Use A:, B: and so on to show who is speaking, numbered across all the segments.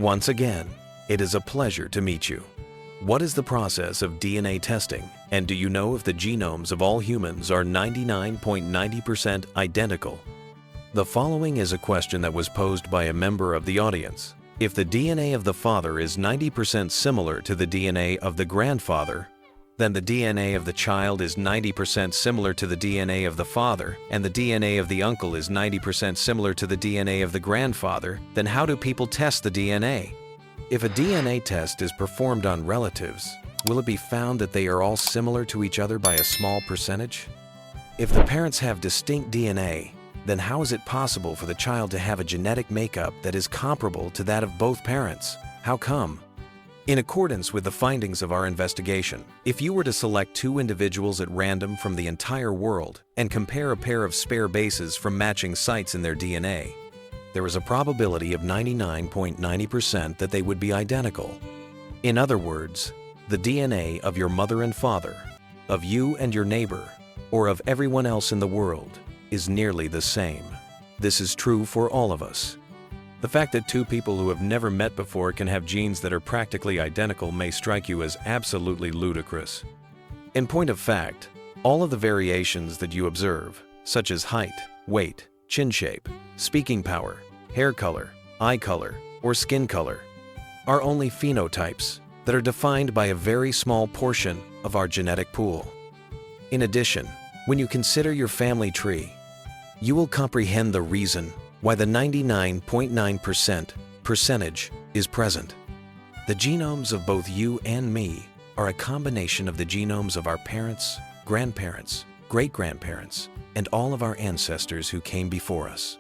A: Once again, it is a pleasure to meet you. What is the process of DNA testing, and do you know if the genomes of all humans are 99.90% identical? The following is a question that was posed by a member of the audience. If the DNA of the father is 90% similar to the DNA of the grandfather, then the DNA of the child is 90% similar to the DNA of the father, and the DNA of the uncle is 90% similar to the DNA of the grandfather, then how do people test the DNA? If a DNA test is performed on relatives, will it be found that they are all similar to each other by a small percentage? If the parents have distinct DNA, then how is it possible for the child to have a genetic makeup that is comparable to that of both parents? How come? In accordance with the findings of our investigation, if you were to select two individuals at random from the entire world and compare a pair of spare bases from matching sites in their DNA, there is a probability of 99.90% that they would be identical. In other words, the DNA of your mother and father, of you and your neighbor, or of everyone else in the world is nearly the same. This is true for all of us. The fact that two people who have never met before can have genes that are practically identical may strike you as absolutely ludicrous. In point of fact, all of the variations that you observe, such as height, weight, chin shape, speaking power, hair color, eye color, or skin color, are only phenotypes that are defined by a very small portion of our genetic pool. In addition, when you consider your family tree, you will comprehend the reason why the 99.9% percentage is present. The genomes of both you and me are a combination of the genomes of our parents, grandparents, great-grandparents, and all of our ancestors who came before us.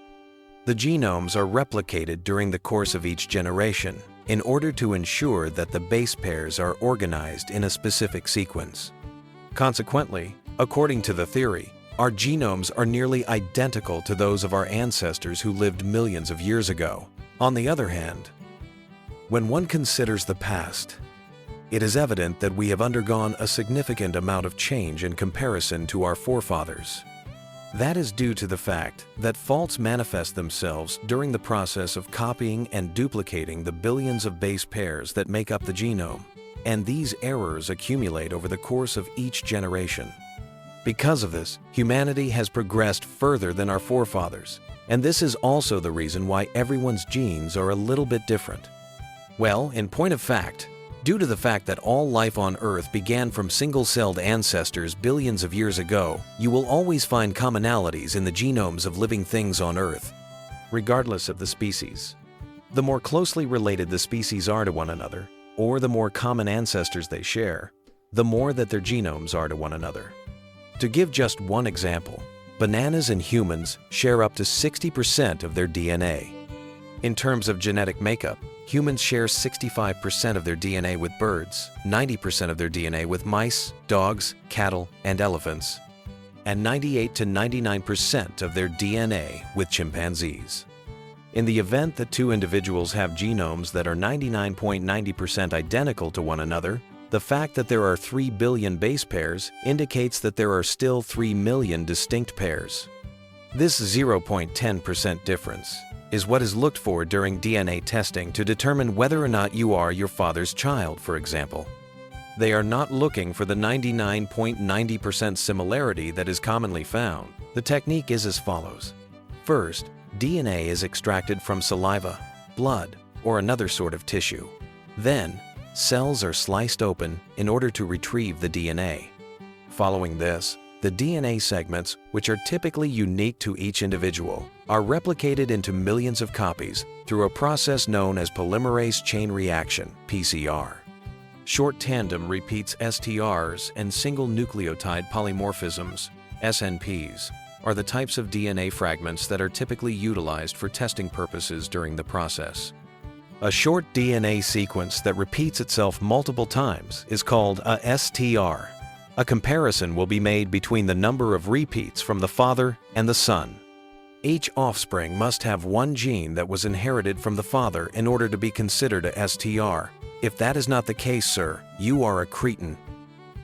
A: The genomes are replicated during the course of each generation in order to ensure that the base pairs are organized in a specific sequence. Consequently, according to the theory, our genomes are nearly identical to those of our ancestors who lived millions of years ago. On the other hand, when one considers the past, it is evident that we have undergone a significant amount of change in comparison to our forefathers. That is due to the fact that faults manifest themselves during the process of copying and duplicating the billions of base pairs that make up the genome, and these errors accumulate over the course of each generation. Because of this, humanity has progressed further than our forefathers, and this is also the reason why everyone's genes are a little bit different. Well, in point of fact, due to the fact that all life on Earth began from single-celled ancestors billions of years ago, you will always find commonalities in the genomes of living things on Earth, regardless of the species. The more closely related the species are to one another, or the more common ancestors they share, the more that their genomes are to one another. To give just one example, bananas and humans share up to 60% of their DNA. In terms of genetic makeup, humans share 65% of their DNA with birds, 90% of their DNA with mice, dogs, cattle, and elephants, and 98 to 99% of their DNA with chimpanzees. In the event that two individuals have genomes that are 99.90% identical to one another, the fact that there are 3 billion base pairs indicates that there are still 3 million distinct pairs. This 0.10% difference is what is looked for during DNA testing to determine whether or not you are your father's child, for example. They are not looking for the 99.90% similarity that is commonly found. The technique is as follows. First, DNA is extracted from saliva, blood, or another sort of tissue. Then, cells are sliced open in order to retrieve the DNA. Following this, the DNA segments, which are typically unique to each individual, are replicated into millions of copies through a process known as polymerase chain reaction, PCR. Short tandem repeats STRs and single nucleotide polymorphisms, SNPs, are the types of DNA fragments that are typically utilized for testing purposes during the process. A short DNA sequence that repeats itself multiple times is called a STR. A comparison will be made between the number of repeats from the father and the son. Each offspring must have one gene that was inherited from the father in order to be considered a STR. If that is not the case, sir, you are a cretin.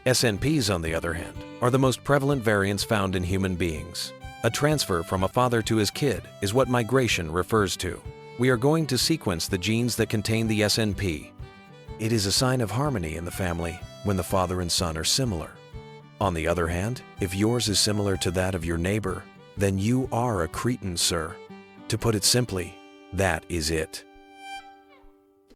A: SNPs, on the other hand, are the most prevalent variants found in human beings. A transfer from a father to his kid is what migration refers to. We are going to sequence the genes that contain the SNP. It is a sign of harmony in the family when the father and son are similar. On the other hand, if yours is similar to that of your neighbor, then you are a cretin, sir. To put it simply, that is it.